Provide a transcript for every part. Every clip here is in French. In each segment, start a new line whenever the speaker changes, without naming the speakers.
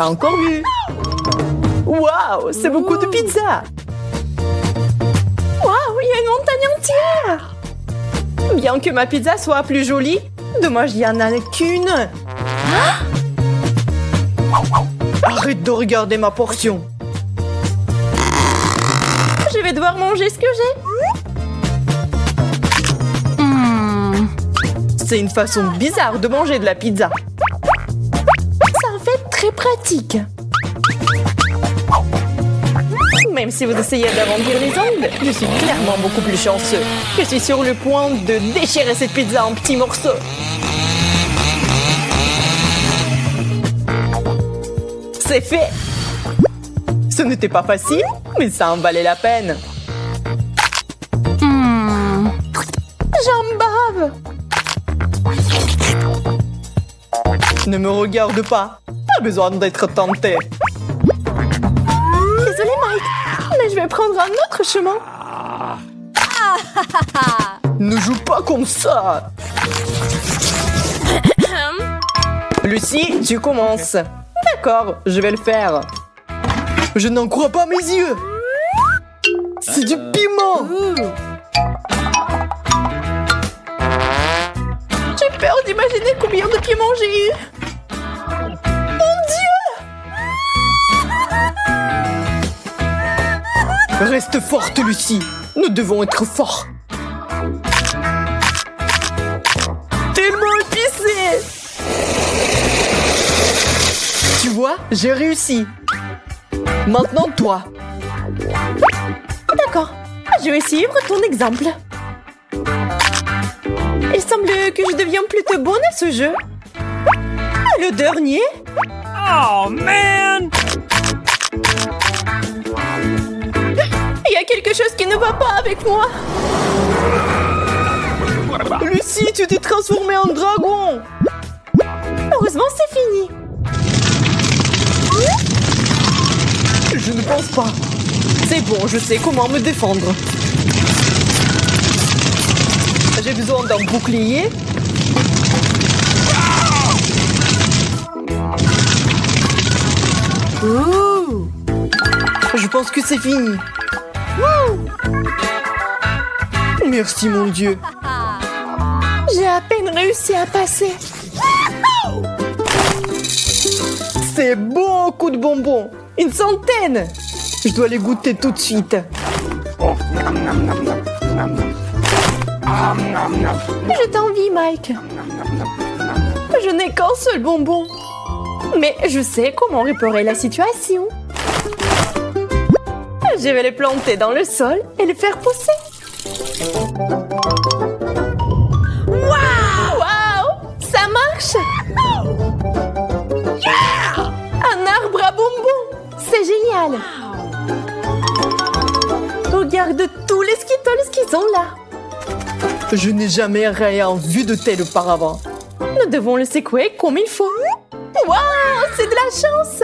pas encore vu. Waouh, c'est beaucoup de pizza. Waouh, il y a une montagne entière. Bien que ma pizza soit plus jolie, dommage, il n'y en a qu'une. Arrête de regarder ma portion. Je vais devoir manger ce que j'ai. C'est une façon bizarre de manger de la pizza. C'est en fait très pratique. Même si vous essayez d'arrondir les ongles, je suis clairement beaucoup plus chanceux. Je suis sur le point de déchirer cette pizza en petits morceaux. C'est fait! Ce n'était pas facile, mais ça en valait la peine. J'en bave! Ne me regarde pas. Pas besoin d'être tenté. Désolé, Mike, mais je vais prendre un autre chemin. Ne joue pas comme ça. Lucie, tu commences. D'accord, je vais le faire. Je n'en crois pas mes yeux. C'est du piment. J'ai peur d'imaginer combien de piment j'ai eu. Mon Dieu! Reste forte, Lucie. Nous devons être forts. Tellement épicé! Tu vois, j'ai réussi. Maintenant, toi. D'accord. Je vais suivre ton exemple. Il semble que je deviens plutôt bonne à ce jeu. Le dernier?
Oh, man!
Il y a quelque chose qui ne va pas avec moi. Lucie, tu t'es transformée en dragon. Heureusement, c'est fini. Je ne pense pas. C'est bon, je sais comment me défendre. J'ai besoin d'un bouclier. Ouh. Je pense que c'est fini. Merci, mon Dieu. J'ai à peine réussi à passer. C'est beaucoup de bonbons. Une centaine. Je dois les goûter tout de suite. Je t'envie, Mike. Je n'ai qu'un seul bonbon. Mais je sais comment réparer la situation. Je vais les planter dans le sol et les faire pousser. Waouh! Ça marche! Yeah! Un arbre à bonbons! C'est génial! Regarde tous les Skittles qui sont là. Je n'ai jamais rien vu de tel auparavant. Nous devons le secouer comme il faut. Waouh! C'est de la chance!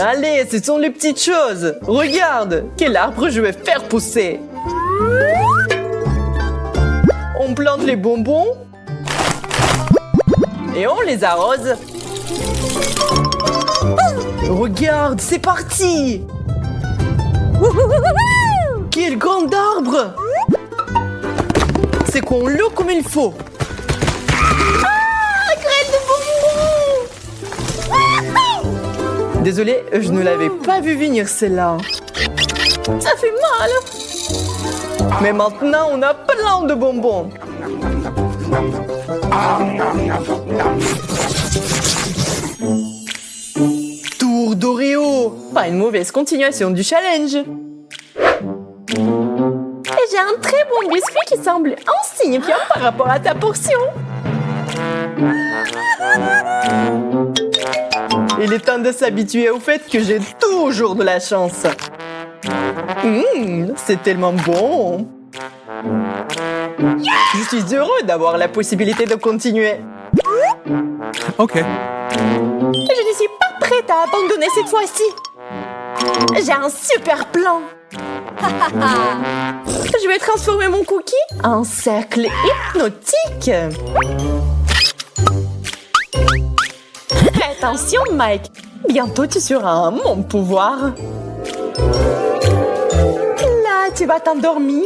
Allez, ce sont les petites choses. Regarde, quel arbre je vais faire pousser. On plante les bonbons et on les arrose. Regarde, c'est parti. Quel grand arbre. C'est qu'on l'eau comme il faut. Graine de bonbons. Désolée, je ne l'avais pas vu venir celle-là. Ça fait mal. Mais maintenant, on a plein de bonbons. Tour d'Oreo. Pas une mauvaise continuation du challenge. Et j'ai un très bon biscuit qui semble insignifiant par rapport à ta portion. Il est temps de s'habituer au fait que j'ai toujours de la chance. C'est tellement bon. Je suis heureux d'avoir la possibilité de continuer.
OK.
Je ne suis pas prête à abandonner cette fois-ci. J'ai un super plan. Je vais transformer mon cookie en cercle hypnotique. Attention, Mike. Bientôt, tu seras mon pouvoir. Là, tu vas t'endormir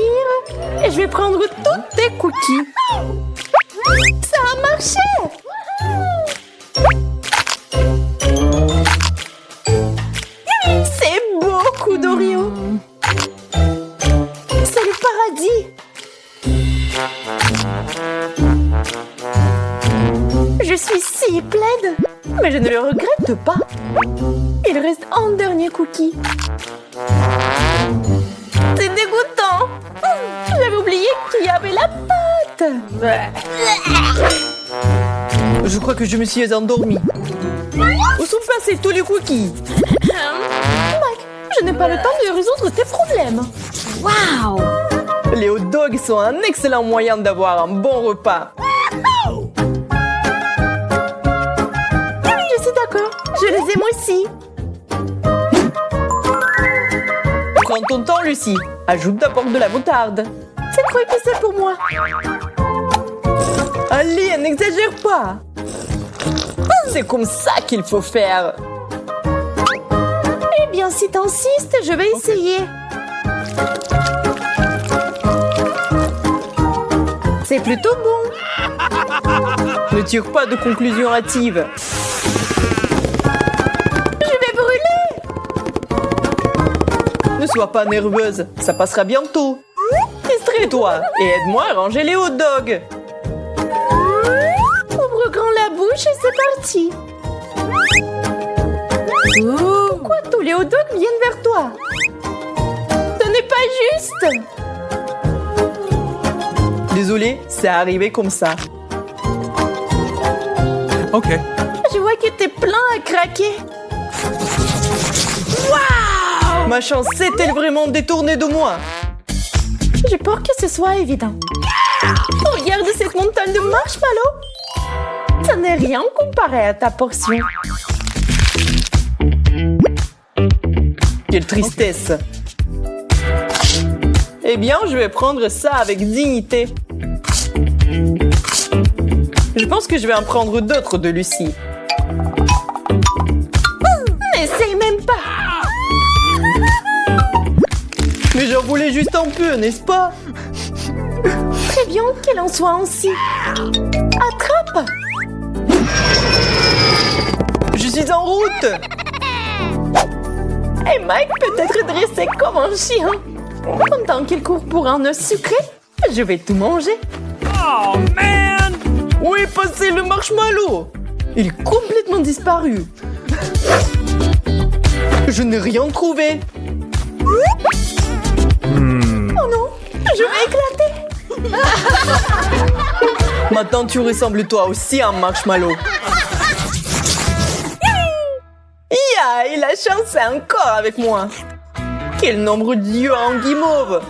et je vais prendre tous tes cookies. Ça a marché! C'est beaucoup d'Oreo. C'est le paradis. Je suis si plaide, mais je ne le regrette pas. Il reste un dernier cookie. C'est dégoûtant. J'avais oublié qu'il y avait la pâte. Je crois que je me suis endormie. Où sont passés tous les cookies? Mike, je n'ai pas le temps de résoudre tes problèmes.
Wow!
Les hot dogs sont un excellent moyen d'avoir un bon repas. Je suis d'accord, je les aime aussi. Prends ton temps, Lucie. Ajoute d'abord de la moutarde. C'est trop épicé pour moi. Allez, n'exagère pas. C'est comme ça qu'il faut faire. Eh bien, si t'insistes, je vais essayer. C'est plutôt bon. Ne tire pas de conclusion hâtive. Je vais brûler. Ne sois pas nerveuse, ça passera bientôt. Distrais-toi et aide-moi à ranger les hot dogs. Ouvre grand la bouche et c'est parti. Pourquoi tous les hot dogs viennent vers toi? Ce n'est pas juste. Désolé, c'est arrivé comme ça.
Ok.
Je vois que t'es plein à craquer. Waouh! Ma chance s'est-elle vraiment détournée de moi? J'ai peur que ce soit évident. Regarde cette montagne de marshmallows. Ça n'est rien comparé à ta portion. Quelle tristesse. Eh bien, je vais prendre ça avec dignité. Je pense que je vais en prendre d'autres de Lucie. N'essaye même pas. Mais j'en voulais juste un peu, n'est-ce pas? Très bien qu'elle en soit ainsi. Attrape. Je suis en route. Et Mike peut être dressé comme un chien. Pendant qu'il court pour un œuf sucré, je vais tout manger.
Oh, man!
Où est passé le marshmallow? Il est complètement disparu. Je n'ai rien trouvé. Oh non, je vais éclater. Maintenant, tu ressembles toi aussi à un marshmallow. Ya, et la chance est encore avec moi. Quel nombre d'yeux en guimauve.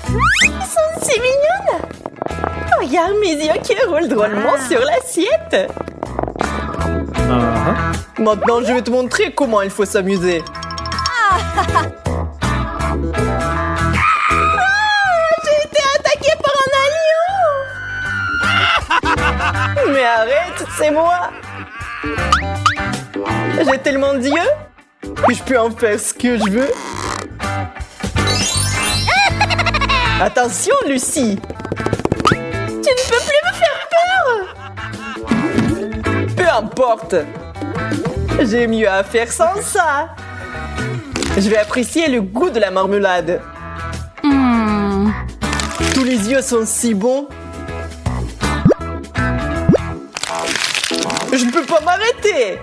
Ils sont si mignonnes. Regarde mes yeux qui roulent drôlement sur l'assiette. Maintenant, je vais te montrer comment il faut s'amuser. J'ai été attaquée par un lion. Mais arrête, c'est moi. J'ai tellement d'yeux que je peux en faire ce que je veux. Attention, Lucie. Tu ne peux plus me faire peur. Peu importe. J'ai mieux à faire sans ça. Je vais apprécier le goût de la marmelade. Tous les yeux sont si bons. Je ne peux pas m'arrêter.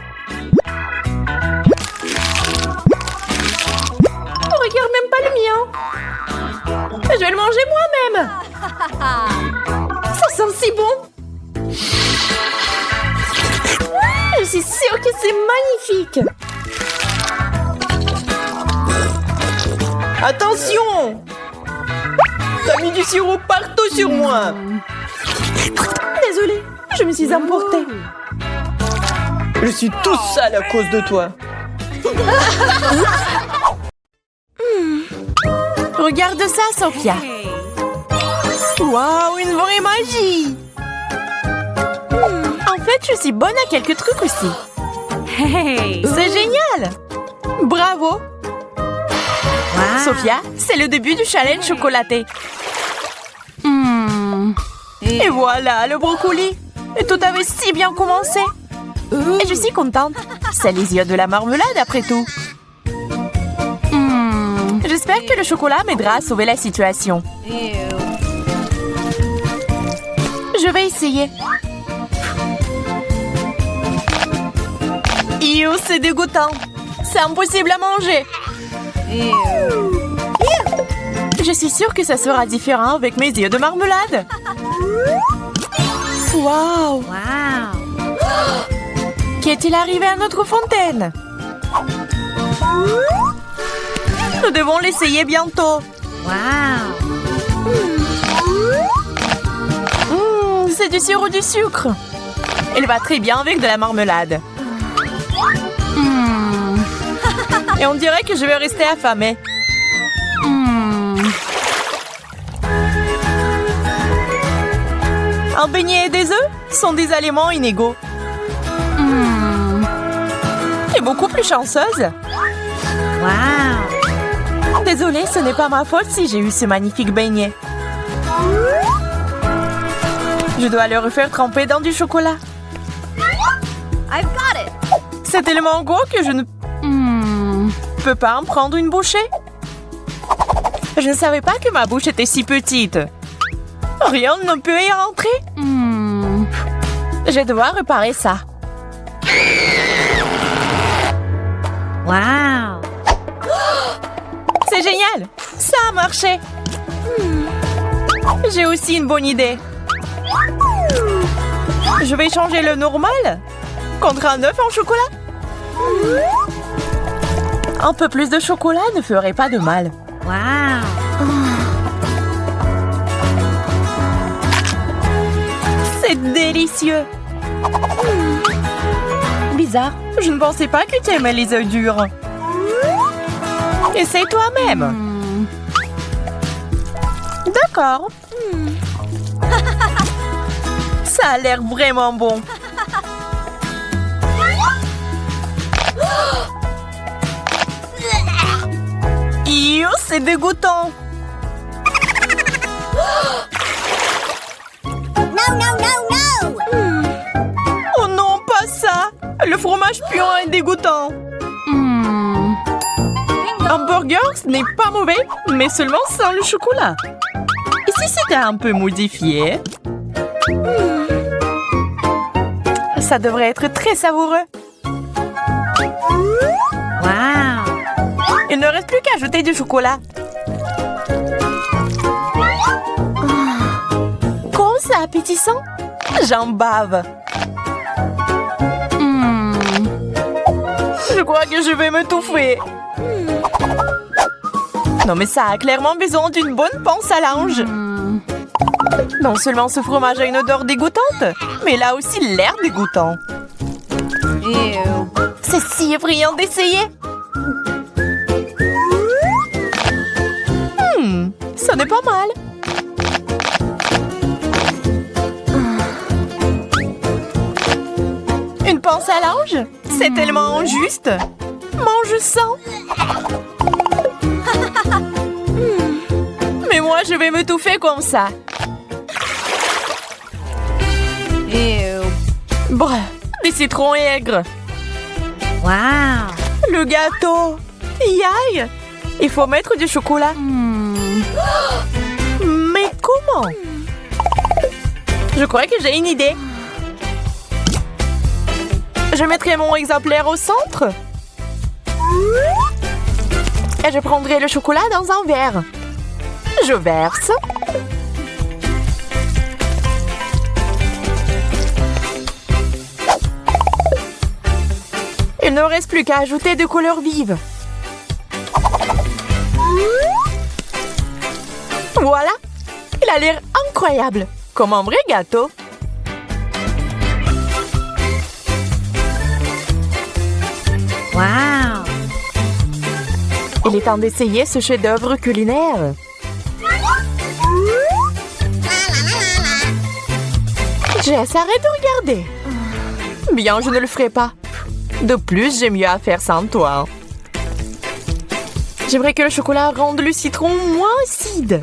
Regarde même pas le mien. Je vais le manger moi-même. Ça sent si bon. Je suis sûre que c'est magnifique. Attention! T'as mis du sirop partout sur moi. Désolée, je me suis emportée. Je suis tout sale à cause de toi. Regarde ça, Sophia. Waouh, une vraie magie. fait, je suis bonne à quelques trucs aussi.
Hey!
C'est génial! Bravo!
Wow.
Sophia, c'est le début du challenge chocolaté. Et voilà, le brocoli. Et tout avait si bien commencé. Et je suis contente. C'est les yeux de la marmelade après tout. J'espère que le chocolat m'aidera à sauver la situation. Je vais essayer. C'est dégoûtant. C'est impossible à manger. Je suis sûre que ça sera différent avec mes yeux de marmelade. Waouh!
Wow!
Qu'est-il arrivé à notre fontaine? Nous devons l'essayer bientôt.
Wow!
C'est du sirop du sucre. Il va très bien avec de la marmelade. Et on dirait que je vais rester affamée. Un beignet et des œufs sont des aliments inégaux. Tu es beaucoup plus chanceuse.
Wow!
Désolée, ce n'est pas ma faute si j'ai eu ce magnifique beignet. Je dois le refaire tremper dans du chocolat.
I've got it!
C'est tellement gros que je ne peux pas en prendre une bouchée. Je ne savais pas que ma bouche était si petite. Rien ne peut y rentrer. Je vais devoir réparer ça.
Wow!
C'est génial! Ça a marché! J'ai aussi une bonne idée. Je vais changer le normal contre un œuf en chocolat. Un peu plus de chocolat ne ferait pas de mal.
Wow!
C'est délicieux! Bizarre, je ne pensais pas que tu aimais les œufs durs. Essaye toi-même. D'accord. Ça a l'air vraiment bon. C'est dégoûtant. Oh non, pas ça. Le fromage puant est dégoûtant. Un burger, ce n'est pas mauvais, mais seulement sans le chocolat. Et si c'était un peu modifié? Ça devrait être très savoureux.
Wow!
Il ne reste plus qu'à ajouter du chocolat. Comme c'est appétissant. J'en bave. Je crois que je vais m'étouffer. Non mais ça a clairement besoin d'une bonne panse à linge. Non seulement ce fromage a une odeur dégoûtante, mais il a aussi l'air dégoûtant.
Ew.
C'est si effrayant d'essayer. Ça n'est pas mal. Une panse à linge? C'est tellement injuste. Mange sans. Mais moi, je vais m'étouffer comme ça.
Ew.
Bref, des citrons aigres.
Wow!
Le gâteau. Yaï. Il faut mettre du chocolat. Mais comment? Je crois que j'ai une idée. Je mettrai mon exemplaire au centre. Et je prendrai le chocolat dans un verre. Je verse. Il ne reste plus qu'à ajouter de couleurs vives. Voilà. Il a l'air incroyable. Comme un vrai gâteau.
Wow!
Il est temps d'essayer ce chef-d'œuvre culinaire. Jess, arrête de regarder. Bien, je ne le ferai pas. De plus, j'ai mieux à faire sans toi. J'aimerais que le chocolat rende le citron moins acide.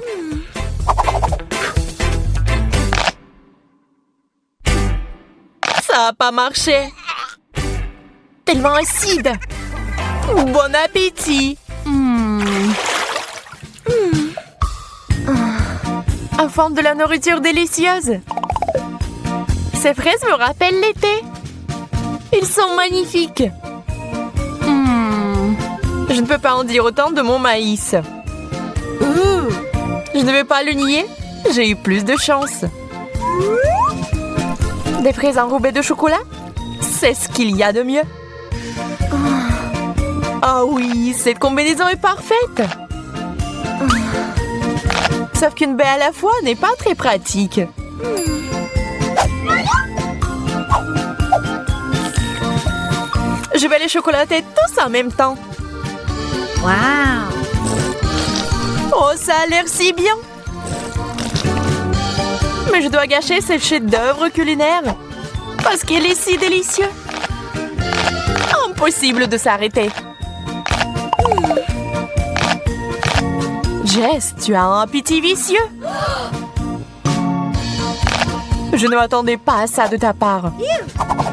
Ça n'a pas marché. Tellement acide. Bon appétit. Enfin, de la nourriture délicieuse. Ces fraises me rappellent l'été. Ils sont magnifiques. Je ne peux pas en dire autant de mon maïs. Je ne vais pas le nier. J'ai eu plus de chance. Des fraises enrobées de chocolat? C'est ce qu'il y a de mieux. Ah oui, cette combinaison est parfaite. Sauf qu'une baie à la fois n'est pas très pratique. Je vais les chocolater tous en même temps.
Wow.
Oh, ça a l'air si bien. Mais je dois gâcher ce chef-d'œuvre culinaire. Parce qu'il est si délicieux. Impossible de s'arrêter. Jess, tu as un appétit vicieux. Je ne m'attendais pas à ça de ta part.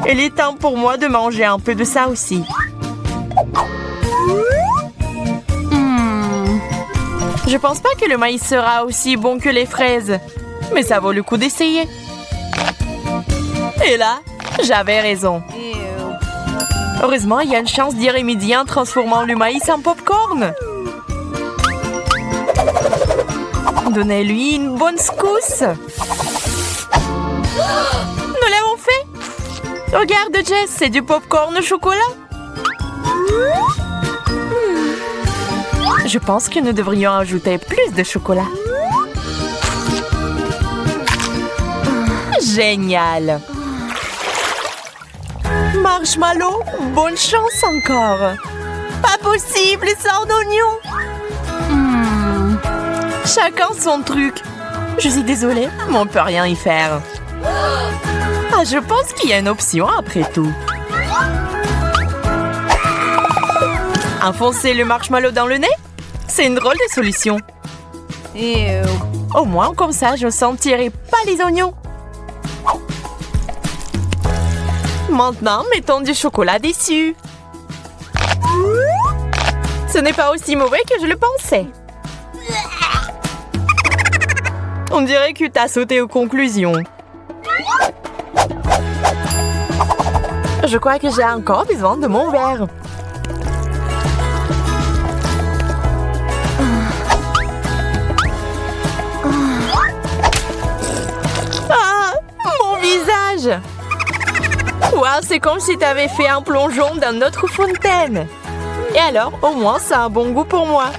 Il est temps pour moi de manger un peu de ça aussi. Je pense pas que le maïs sera aussi bon que les fraises. Mais ça vaut le coup d'essayer. Et là, j'avais raison. Heureusement, il y a une chance d'y remédier en transformant le maïs en popcorn. Donnez-lui une bonne secousse. Nous l'avons fait. Regarde, Jess, c'est du popcorn au chocolat. Je pense que nous devrions ajouter plus de chocolat. Génial. Marshmallow, bonne chance encore. Pas possible sans oignon. Chacun son truc. Je suis désolée, mais on ne peut rien y faire. Ah, je pense qu'il y a une option après tout. Enfoncer le marshmallow dans le nez? C'est une drôle de solution. Au moins, comme ça, je ne sentirai pas les oignons. Maintenant, mettons du chocolat dessus. Ce n'est pas aussi mauvais que je le pensais. On dirait que tu as sauté aux conclusions. Je crois que j'ai encore besoin de mon verre. Ah, mon visage! Wow, c'est comme si tu avais fait un plongeon dans notre fontaine. Et alors, au moins, ça a un bon goût pour moi.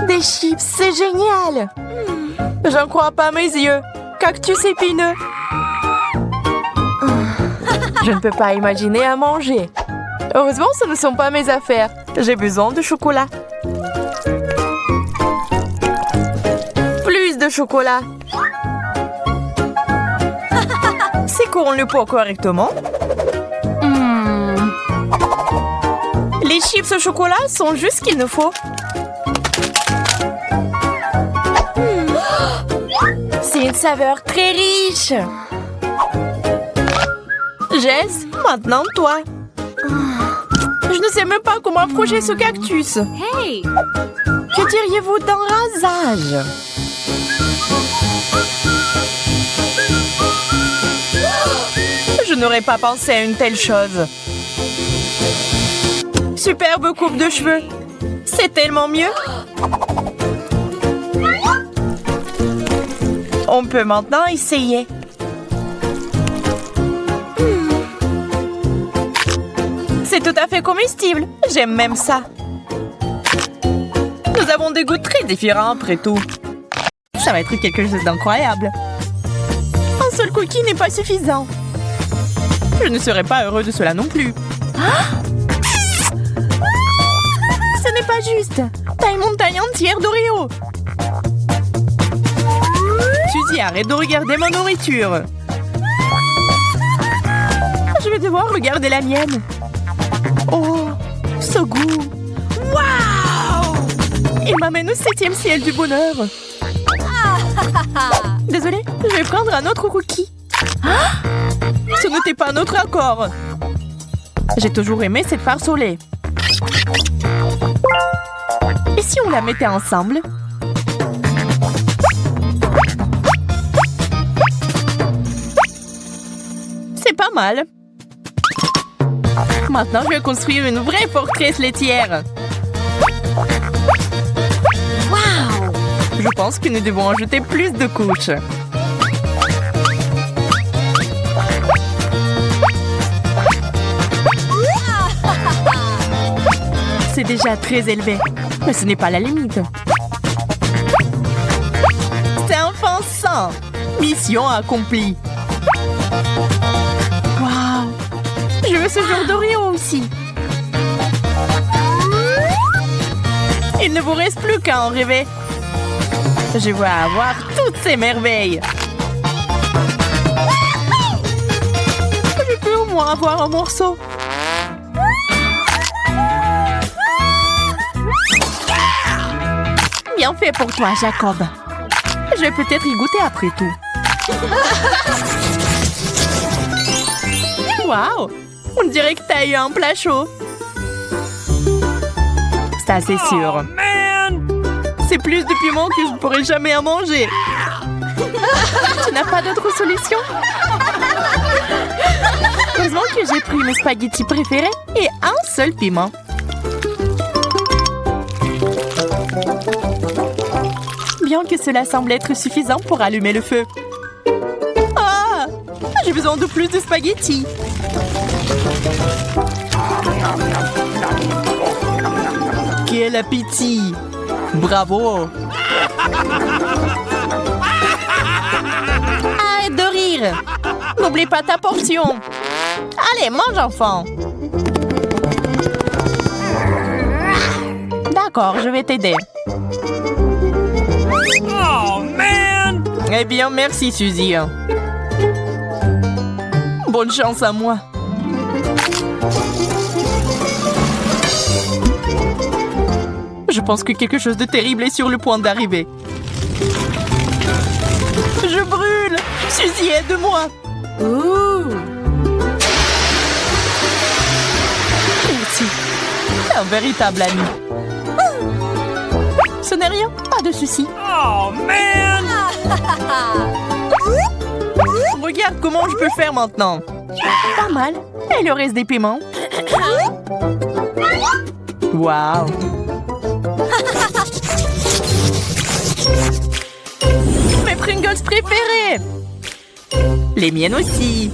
Des chips, c'est génial. J'en crois pas mes yeux. Cactus épineux. Je ne peux pas imaginer à manger. Heureusement, ce ne sont pas mes affaires. J'ai besoin de chocolat. Plus de chocolat. C'est qu'on le pot correctement. Les chips au chocolat sont juste ce qu'il nous faut. C'est une saveur très riche. Jess, maintenant toi. Je ne sais même pas comment approcher ce cactus.
Hey!
Que diriez-vous d'un rasage? Je n'aurais pas pensé à une telle chose. Superbe coupe de cheveux. C'est tellement mieux. On peut maintenant essayer. C'est tout à fait comestible. J'aime même ça. Nous avons des goûts très différents après tout. Ça va être quelque chose d'incroyable. Un seul cookie n'est pas suffisant. Je ne serais pas heureux de cela non plus. Ce n'est pas juste. T'as une montagne entière d'Oreo. Suzy, arrête de regarder ma nourriture. Je vais devoir regarder la mienne. Oh, ce goût. Waouh! Il m'amène au 7e ciel du bonheur. Désolée, je vais prendre un autre cookie. Ah! Ce n'était pas notre accord. J'ai toujours aimé cette farce au lait. Et si on la mettait ensemble? C'est pas mal. Maintenant, je vais construire une vraie forteresse laitière.
Wow!
Je pense que nous devons ajouter plus de couches. C'est déjà très élevé, mais ce n'est pas la limite. C'est offensant. Mission accomplie. Waouh! Je veux ce genre d'Oreo aussi. Il ne vous reste plus qu'à en rêver. Je vais avoir toutes ces merveilles. Je peux au moins avoir un morceau. Bien fait pour toi, Jacob. Je vais peut-être y goûter après tout. Waouh! On dirait que t'as eu un plat chaud. Ça, c'est sûr.
Oh, man!
C'est plus de piment que je ne pourrai jamais en manger. Tu n'as pas d'autre solution? Heureusement que j'ai pris mes spaghettis préférés et un seul piment. Bien que cela semble être suffisant pour allumer le feu. Ah! J'ai besoin de plus de spaghettis. Quel appétit! Bravo! Arrête de rire! N'oublie pas ta portion! Allez, mange, enfant! D'accord, je vais t'aider.
Oh, man!
Eh bien, merci, Suzy. Bonne chance à moi. Je pense que quelque chose de terrible est sur le point d'arriver. Je brûle! Suzy, aide-moi!
Ouh!
Merci. Un véritable ami. Ce n'est rien, pas de souci.
Oh, man!
Regarde comment je peux faire maintenant. Pas mal. Et le reste des piments? Waouh! Mes Pringles préférés! Les miennes aussi!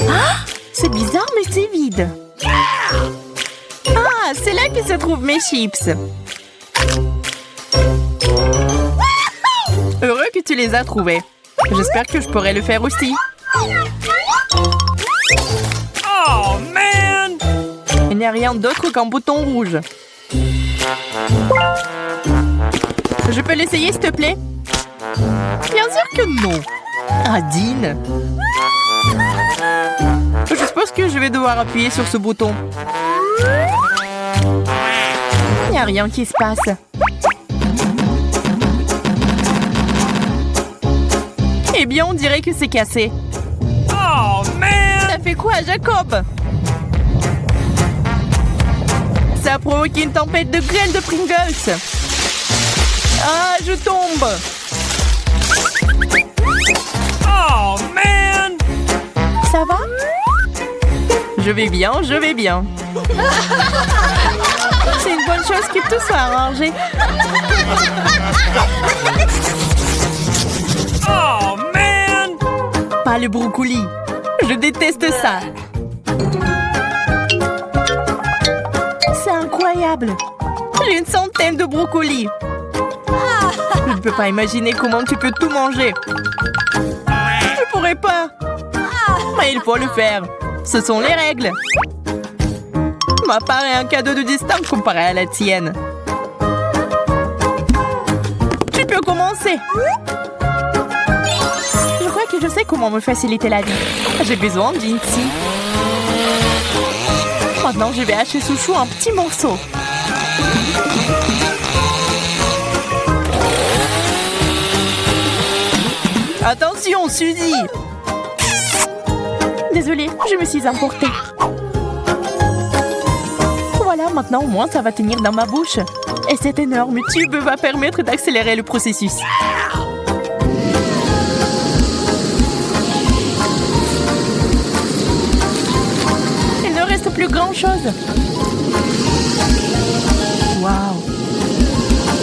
Ah! C'est bizarre, mais c'est vide. Ah, c'est là que se trouvent mes chips. Heureux que tu les as trouvés. J'espère que je pourrai le faire aussi.
Oh, man!
Il n'y a rien d'autre qu'un bouton rouge. Je peux l'essayer, s'il te plaît? Bien sûr que non. Ah, Dean. Je suppose que je vais devoir appuyer sur ce bouton. Il n'y a rien qui se passe. Eh bien, on dirait que c'est cassé.
Oh, man!
Ça fait quoi, Jacob? Ça a provoqué une tempête de grêle de Pringles. Ah, je tombe.
Oh, man!
Ça va? Je vais bien, je vais bien. C'est une bonne chose que tout soit arrangé.
Oh, man!
Pas le brocoli. Je déteste ça. C'est incroyable. J'ai une centaine de brocolis. Je ne peux pas imaginer comment tu peux tout manger. Je pourrais pas. Mais il faut le faire. Ce sont les règles. Ma part est un cadeau de destin comparé à la tienne. peux commencer. Je crois que je sais comment me faciliter la vie. J'ai besoin d'une scie. Maintenant, je vais hacher ce chou en petits morceaux. Attention, Suzy! Désolée, je me suis emportée. Voilà, maintenant au moins ça va tenir dans ma bouche. Et cet énorme tube va permettre d'accélérer le processus. Il ne reste plus grand-chose. Waouh!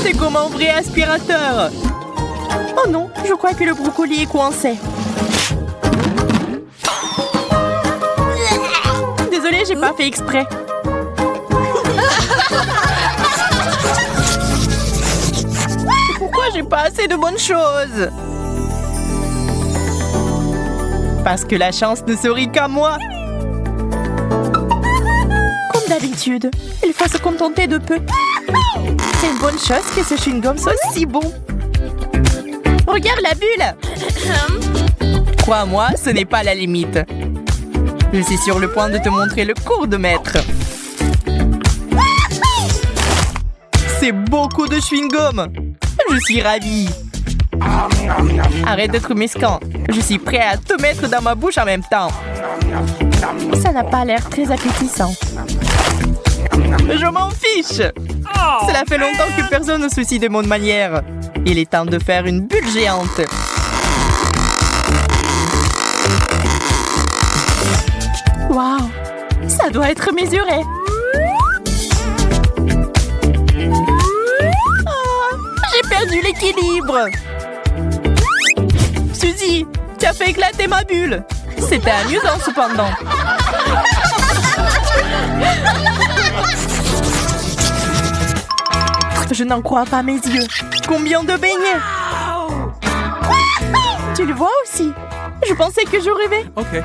C'est comme un vrai aspirateur. Oh non, je crois que le brocoli est coincé. Désolée, j'ai pas fait exprès. Pourquoi j'ai pas assez de bonnes choses? Parce que la chance ne sourit qu'à moi. Comme d'habitude, il faut se contenter de peu. C'est une bonne chose que ce chewing-gum soit si bon. Regarde la bulle! Crois-moi, ce n'est pas la limite. Je suis sur le point de te montrer le cours de maître. C'est beaucoup de chewing-gum. Je suis ravie. Arrête d'être mesquin. Je suis prêt à te mettre dans ma bouche en même temps. Ça n'a pas l'air très appétissant. Je m'en fiche. Cela fait longtemps que personne ne se soucie de mon manière. Il est temps de faire une bulle géante. Waouh, ça doit être mesuré. Oh, j'ai perdu l'équilibre. Suzy, tu as fait éclater ma bulle. C'était amusant cependant. Je n'en crois pas mes yeux. Combien de beignets? Tu le vois aussi? Je pensais que je rêvais.
OK.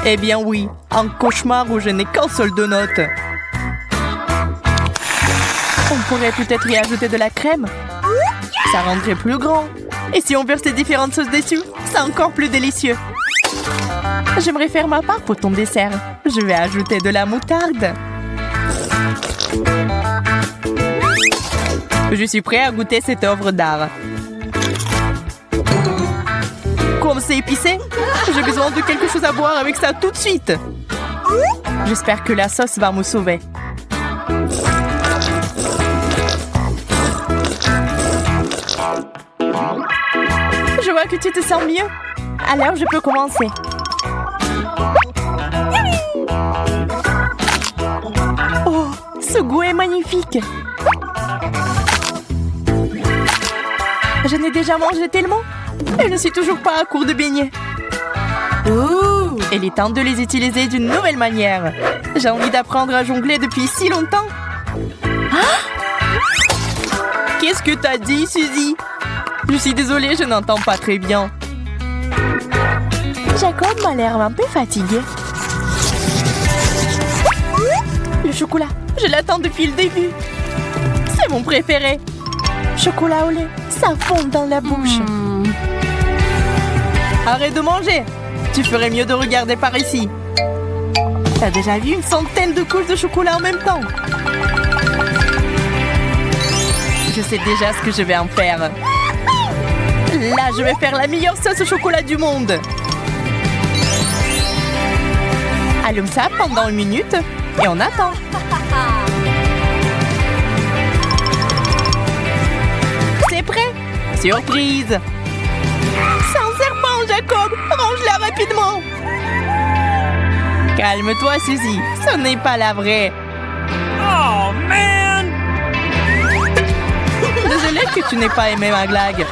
Eh bien oui, un cauchemar où je n'ai qu'un seul donut. On pourrait peut-être y ajouter de la crème. Ça rendrait plus grand. Et si on verse les différentes sauces dessus, c'est encore plus délicieux. J'aimerais faire ma part pour ton dessert. Je vais ajouter de la moutarde. Je suis prêt à goûter cette œuvre d'art. Comme c'est épicé, j'ai besoin de quelque chose à boire avec ça tout de suite. J'espère que la sauce va me sauver. Je vois que tu te sens mieux. Alors, je peux commencer. Oh, ce goût est magnifique. Je n'ai déjà mangé tellement. Et je ne suis toujours pas à court de beignets.
Ooh.
Il est temps de les utiliser d'une nouvelle manière. J'ai envie d'apprendre à jongler depuis si longtemps. Qu'est-ce que t'as dit, Suzy? Je suis désolée, je n'entends pas très bien. Jacob m'a l'air un peu fatigué. Le chocolat, je l'attends depuis le début. C'est mon préféré. Chocolat au lait, ça fond dans la bouche. Arrête de manger. Tu ferais mieux de regarder par ici. T'as déjà vu une centaine de couches de chocolat en même temps? Je sais déjà ce que je vais en faire. Là, je vais faire la meilleure sauce au chocolat du monde. Allume ça pendant 1 minute et on attend. C'est prêt? Surprise! C'est un serpent, Jacob! Range-la rapidement! Calme-toi, Suzy. Ce n'est pas la vraie.
Oh, man!
Désolée que tu n'aies pas aimé ma blague.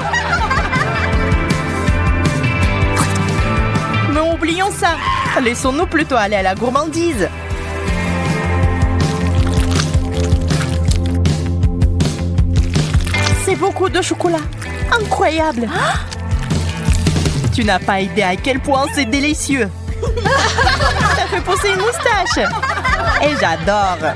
Mais oublions ça. Laissons-nous plutôt aller à la gourmandise. C'est beaucoup de chocolat. Incroyable. Tu n'as pas idée à quel point c'est délicieux. Ça fait pousser une moustache. Et j'adore.